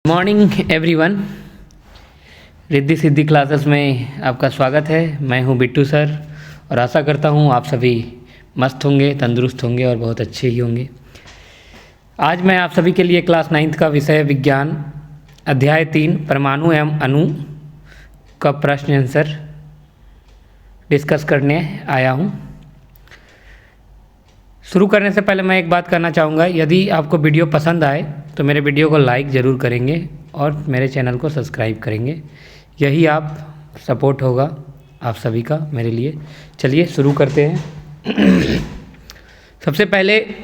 Morning everyone, Riddhi Siddhi classes में आपका स्वागत है। मैं हूं बिट्टू सर और आशा करता हूं आप सभी मस्त होंगे, तंदुरुस्त होंगे और बहुत अच्छे ही होंगे। आज मैं आप सभी के लिए क्लास 9th का विषय विज्ञान अध्याय 3 परमाणु एवं अणु का प्रश्न आंसर डिस्कस करने आया हूं। शुरू करने से पहले मैं एक बात करना चाहूँगा, यदि आपको वीडियो पसंद आए तो मेरे वीडियो को लाइक ज़रूर करेंगे और मेरे चैनल को सब्सक्राइब करेंगे। यही आप सपोर्ट होगा आप सभी का मेरे लिए। चलिए शुरू करते हैं। सबसे पहले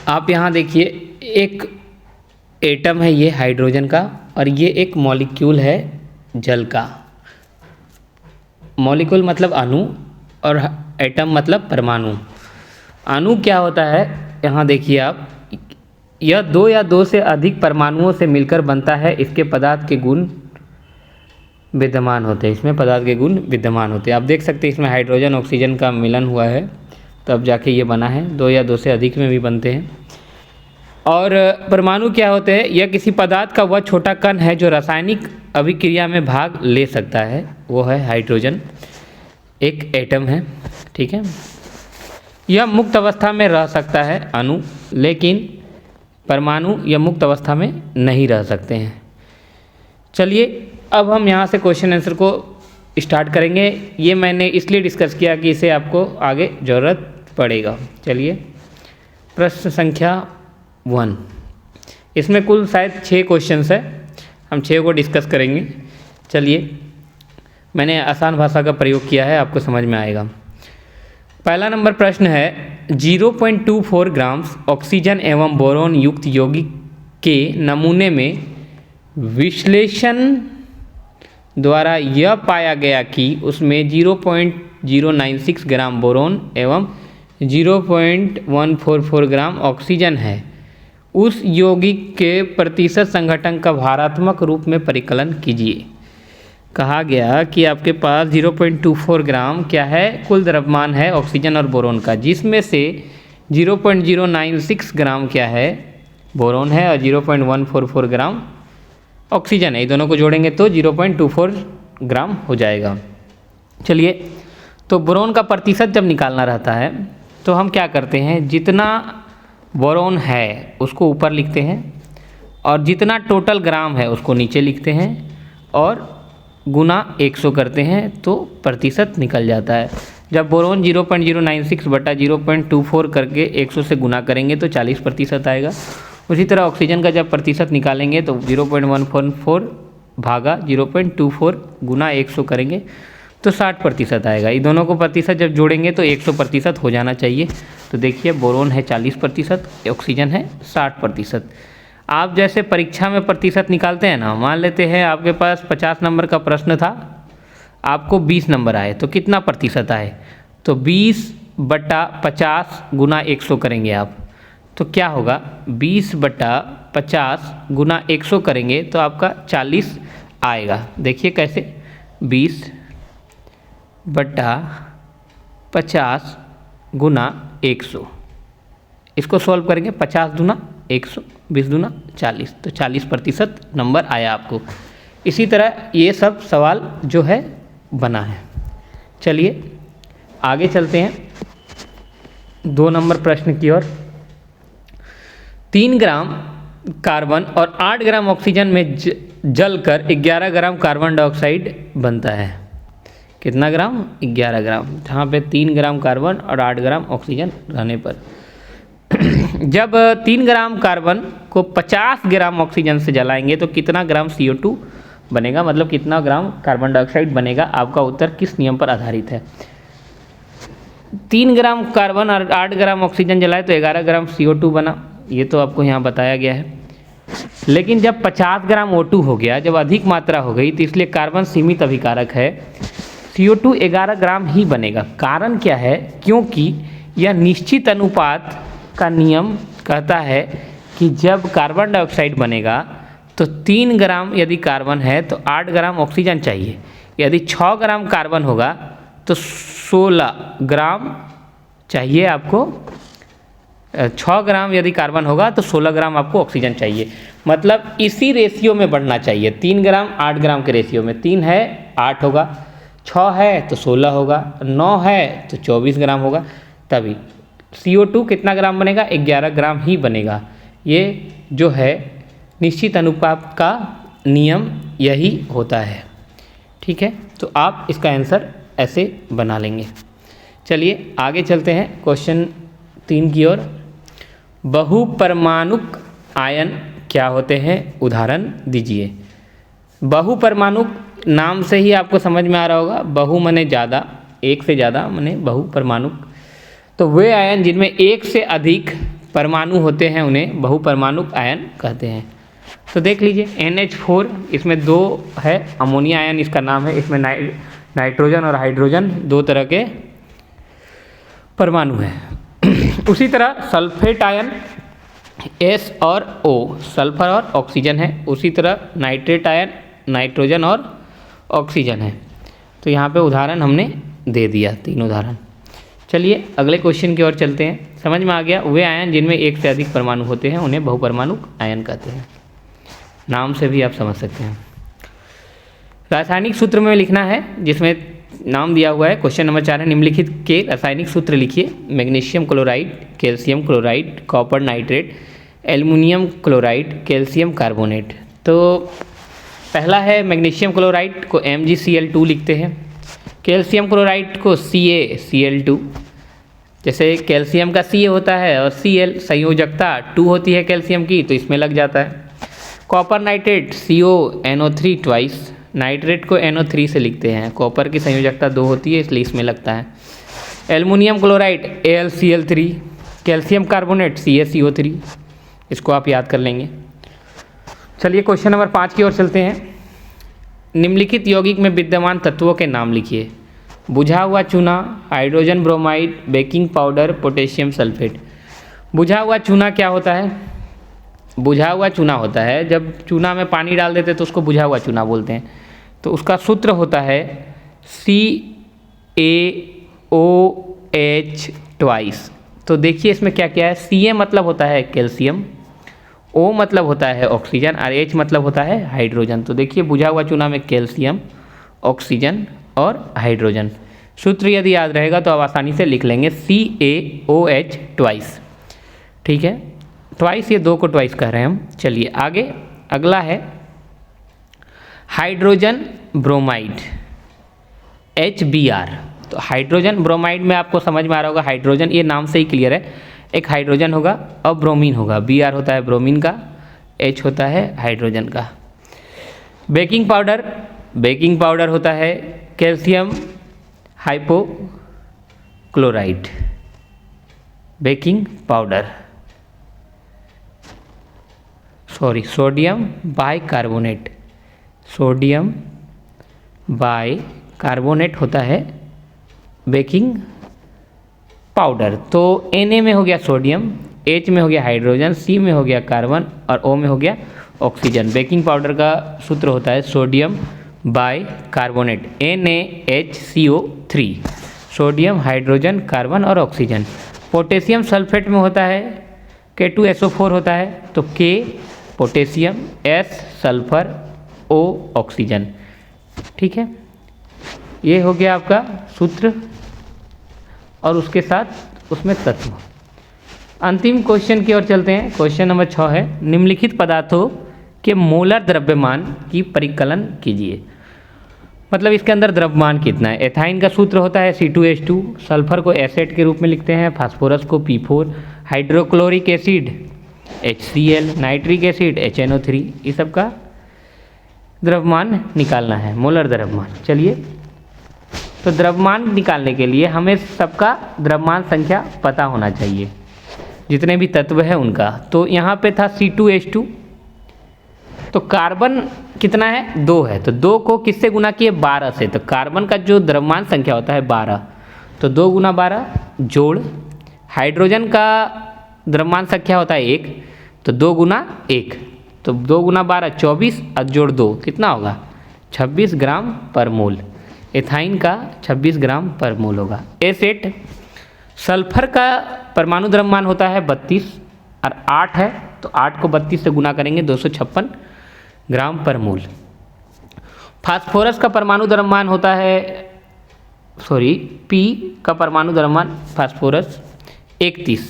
आप यहाँ देखिए, एक एटम है ये हाइड्रोजन का और ये एक मॉलिक्यूल है जल का। मॉलिक्यूल मतलब अणु और एटम मतलब परमाणु। अणु क्या होता है, यहाँ देखिए आप, यह दो या दो से अधिक परमाणुओं से मिलकर बनता है। इसके पदार्थ के गुण विद्यमान होते हैं, इसमें पदार्थ के गुण विद्यमान होते हैं। आप देख सकते हैं इसमें हाइड्रोजन ऑक्सीजन का मिलन हुआ है तब जाके ये बना है। दो या दो से अधिक में भी बनते हैं। और परमाणु क्या होते हैं, यह किसी पदार्थ का वह छोटा कण है जो रासायनिक अभिक्रिया में भाग ले सकता है, वो है हाइड्रोजन। एक एटम है, ठीक है। यह मुक्त अवस्था में रह सकता है अणु, लेकिन परमाणु यह मुक्त अवस्था में नहीं रह सकते हैं। चलिए अब हम यहाँ से क्वेश्चन आंसर को स्टार्ट करेंगे। ये मैंने इसलिए डिस्कस किया कि इसे आपको आगे ज़रूरत पड़ेगा। चलिए प्रश्न संख्या 1, इसमें कुल शायद 6 क्वेश्चंस है, हम 6 को डिस्कस करेंगे। चलिए, मैंने आसान भाषा का प्रयोग किया है, आपको समझ में आएगा। पहला नंबर प्रश्न है, 0.24 ग्राम्स ऑक्सीजन एवं बोरोन युक्त यौगिक के नमूने में विश्लेषण द्वारा यह पाया गया कि उसमें 0.096 ग्राम बोरोन एवं 0.144 ग्राम ऑक्सीजन है। उस यौगिक के प्रतिशत संघटन का भारात्मक रूप में परिकलन कीजिए। कहा गया कि आपके पास 0.24 ग्राम क्या है, कुल द्रव्यमान है ऑक्सीजन और बोरोन का, जिसमें से 0.096 ग्राम क्या है, बोरोन है और 0.144 ग्राम ऑक्सीजन है। ये दोनों को जोड़ेंगे तो 0.24 ग्राम हो जाएगा। चलिए, तो बोरोन का प्रतिशत जब निकालना रहता है तो हम क्या करते हैं, जितना बोरोन है उसको ऊपर लिखते हैं और जितना टोटल ग्राम है उसको नीचे लिखते हैं और गुना 100 करते हैं तो प्रतिशत निकल जाता है। जब बोरोन 0.096 बटा 0.24 करके 100 से गुना करेंगे तो 40% आएगा। उसी तरह ऑक्सीजन का जब प्रतिशत निकालेंगे तो 0.144 भागा 0.24 गुना 100 करेंगे तो 60% आएगा। ये दोनों को प्रतिशत जब जोड़ेंगे तो 100% हो जाना चाहिए। तो देखिए, बोरोन है 40%, ऑक्सीजन है 60%। आप जैसे परीक्षा में प्रतिशत निकालते हैं ना, मान लेते हैं आपके पास 50 नंबर का प्रश्न था, आपको 20 नंबर आए तो कितना प्रतिशत आए, तो 20/50 गुना 100 करेंगे आप तो क्या होगा, 20/50 गुना 100 करेंगे तो आपका 40 आएगा। देखिए कैसे, 20/50 गुना 100, इसको सॉल्व करेंगे, 50 दूना 100, 20 दूना 40, तो 40% नंबर आया आपको। इसी तरह ये सब सवाल जो है बना है। चलिए आगे चलते हैं 2 नंबर प्रश्न की ओर। 3 ग्राम कार्बन और 8 ग्राम ऑक्सीजन में जलकर 11 ग्राम कार्बन डाइऑक्साइड बनता है। कितना ग्राम, 11 ग्राम, जहाँ पे 3 ग्राम कार्बन और 8 ग्राम ऑक्सीजन रहने पर। जब 3 ग्राम कार्बन को 50 ग्राम ऑक्सीजन से जलाएंगे तो कितना ग्राम CO2 बनेगा, मतलब कितना ग्राम कार्बन डाइऑक्साइड बनेगा। आपका उत्तर किस नियम पर आधारित है। 3 ग्राम कार्बन और 8 ग्राम ऑक्सीजन जलाए तो 11 ग्राम CO2 बना, ये तो आपको यहाँ बताया गया है। लेकिन जब 50 ग्राम O2 हो गया, जब अधिक मात्रा हो गई, तो इसलिए कार्बन सीमित अभिकारक है, CO2 11 ग्राम ही बनेगा। कारण क्या है, क्योंकि यह निश्चित अनुपात का नियम कहता है कि जब कार्बन डाइऑक्साइड बनेगा तो 3 ग्राम यदि कार्बन है तो 8 ग्राम ऑक्सीजन चाहिए। यदि 6 ग्राम कार्बन होगा तो 16 ग्राम चाहिए आपको 6 ग्राम यदि कार्बन होगा तो 16 ग्राम आपको ऑक्सीजन चाहिए। मतलब इसी रेशियो में बढ़ना चाहिए, 3 ग्राम 8 ग्राम के रेशियो में। 3 है 8 होगा, 6 है तो 16 होगा, 9 है तो 24 ग्राम होगा, तभी CO2 कितना ग्राम बनेगा, 11 ग्राम ही बनेगा। ये जो है निश्चित अनुपात का नियम यही होता है। ठीक है, तो आप इसका आंसर ऐसे बना लेंगे। चलिए आगे चलते हैं क्वेश्चन 3 की ओर। बहुपरमाणुक आयन क्या होते हैं, उदाहरण दीजिए। बहुपरमाणुक नाम से ही आपको समझ में आ रहा होगा, बहु माने ज़्यादा, एक से ज़्यादा माने बहुपरमाणुक। तो वे आयन जिनमें एक से अधिक परमाणु होते हैं उन्हें बहुपरमाणुक आयन कहते हैं। तो देख लीजिए NH4, इसमें 2 है, अमोनिया आयन इसका नाम है। इसमें नाइट्रोजन और हाइड्रोजन 2 तरह के परमाणु हैं। उसी तरह सल्फेट आयन S और O, सल्फर और ऑक्सीजन है। उसी तरह नाइट्रेट आयन नाइट्रोजन और ऑक्सीजन है। तो यहाँ पे उदाहरण हमने दे दिया, 3 उदाहरण। चलिए अगले क्वेश्चन की ओर चलते हैं। समझ में आ गया, वे आयन जिनमें एक से अधिक परमाणु होते हैं उन्हें बहुपरमाणुक आयन कहते हैं। नाम से भी आप समझ सकते हैं। रासायनिक सूत्र में लिखना है, जिसमें नाम दिया हुआ है। क्वेश्चन नंबर 4 है, निम्नलिखित के रासायनिक सूत्र लिखिए। Magnesium chloride, calcium chloride, copper nitrate, aluminium chloride, calcium carbonate. तो पहला है मैग्नीशियम क्लोराइड को MgCl2 लिखते हैं। कैल्शियम क्लोराइड को CaCl2। जैसे कैल्शियम का Ca होता है और Cl संयोजकता 2 होती है कैल्शियम की, तो इसमें लग जाता है। Copper nitrate CONO3 twice, nitrate को NO3 से लिखते हैं। कॉपर की संयोजकता 2 होती है इसलिए इसमें लगता है। Aluminium chloride AlCl3, calcium carbonate CaCO3। इसको आप याद कर लेंगे। चलिए क्वेश्चन नंबर 5 की ओर चलते हैं। निम्नलिखित यौगिक में विद्यमान तत्वों के नाम लिखिए। बुझा हुआ चूना, hydrogen bromide, baking powder, potassium sulphate. बुझा हुआ चूना क्या होता है? बुझा हुआ चूना होता है जब चूना में पानी डाल देते तो उसको बुझा हुआ चूना बोलते हैं। तो उसका सूत्र होता है CaOH ट्वाइस। तो देखिए इसमें क्या क्या है। Ca मतलब होता है कैल्शियम, O मतलब होता है ऑक्सीजन और H मतलब होता है हाइड्रोजन। तो देखिए बुझा हुआ चूना में कैल्शियम, ऑक्सीजन और हाइड्रोजन। सूत्र यदि याद रहेगा तो आप आसानी से लिख लेंगे CaOH ट्वाइस। ठीक है, ट्वाइस, ये 2 को ट्वाइस कह रहे हैं हम। चलिए आगे, अगला है हाइड्रोजन ब्रोमाइड HBr। तो हाइड्रोजन ब्रोमाइड में आपको समझ में आ रहा होगा, हाइड्रोजन ये नाम से ही क्लियर है। एक हाइड्रोजन होगा और ब्रोमीन होगा। Br होता है ब्रोमीन का, H होता है हाइड्रोजन का। बेकिंग पाउडर, बेकिंग पाउडर होता है calcium hypochloride, baking powder, sodium bicarbonate. Sodium bicarbonate होता है बेकिंग पाउडर। तो Na में हो गया सोडियम, H में हो गया हाइड्रोजन, C में हो गया कार्बन और O में हो गया ऑक्सीजन। बेकिंग पाउडर का सूत्र होता है sodium bicarbonate NaHCO3। Sodium, hydrogen, carbon और ऑक्सीजन। पोटेशियम सल्फेट में होता है K2SO4 होता है। तो K potassium, S sulphur, O oxygen. ठीक है, ये हो गया आपका सूत्र और उसके साथ उसमें तत्व। अंतिम क्वेश्चन की ओर चलते हैं। क्वेश्चन नंबर 6 है, निम्नलिखित पदार्थों के मोलर द्रव्यमान की परिकलन कीजिए। मतलब इसके अंदर द्रव्यमान कितना है। एथाइन का सूत्र होता है C2H2, सल्फर को एसिड के रूप में लिखते हैं, फास्फोरस को P4, hydrochloric acid HCl, nitric acid HNO3। ये सब का द्रव्यमान निकालना है, मोलर द्रव्यमान। चलिए, तो द्रव्यमान निकालने के लिए हमें सबका द्रव्यमान संख्या पता होना चाहिए, जितने भी तत्व है उनका। तो यहाँ पे था C2H2, तो कार्बन कितना है 2 है, तो 2 को किससे गुना किए 12 से। तो कार्बन का जो द्रव्यमान संख्या होता है 12, तो 2 गुना 12 जोड़। हाइड्रोजन का द्रव्यमान संख्या होता है 1, तो 2 गुना 1, तो 2 गुना 12 24 और जोड़ 2 कितना होगा 26 ग्राम पर मोल। एथाइन का 26 ग्राम पर मोल होगा। एसेट सल्फर का परमाणु द्रव्यमान होता है 32 और 8 है तो 8 को 32 से गुना करेंगे 256 ग्राम पर मोल। फास्फोरस का परमाणु द्रव्यमान होता है P का परमाणु द्रव्यमान फास्फोरस 31,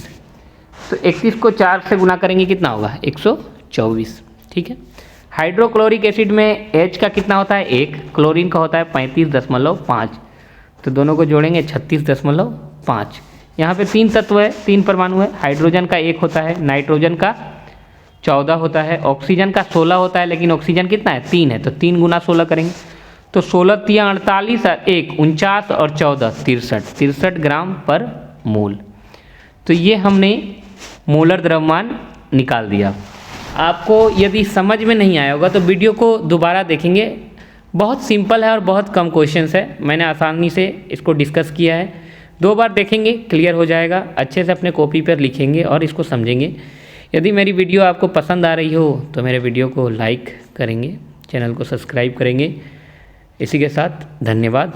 तो 31 को 4 से गुना करेंगे कितना होगा 124। ठीक है। हाइड्रोक्लोरिक एसिड में H का कितना होता है 1, क्लोरीन का होता है 35.5, तो दोनों को जोड़ेंगे 36.5। यहाँ पे 3 तत्व है, 3 परमाणु है। हाइड्रोजन का 1 होता है, नाइट्रोजन का 14 होता है, ऑक्सीजन का 16 होता है, लेकिन ऑक्सीजन कितना है 3 है, तो 3 गुना 16 करेंगे तो 16 तिया 48 और 1 49 और 14 63 ग्राम पर मोल। तो ये हमने मोलर द्रव्यमान निकाल दिया। आपको यदि समझ में नहीं आया होगा तो वीडियो को दोबारा देखेंगे, बहुत सिंपल है और बहुत कम क्वेश्चंस है, मैंने आसानी से इसको डिस्कस किया है। 2 बार देखेंगे क्लियर हो जाएगा, अच्छे से अपने कॉपी पर लिखेंगे और इसको समझेंगे। यदि मेरी वीडियो आपको पसंद आ रही हो तो मेरे वीडियो को लाइक करेंगे, चैनल को सब्सक्राइब करेंगे। इसी के साथ धन्यवाद।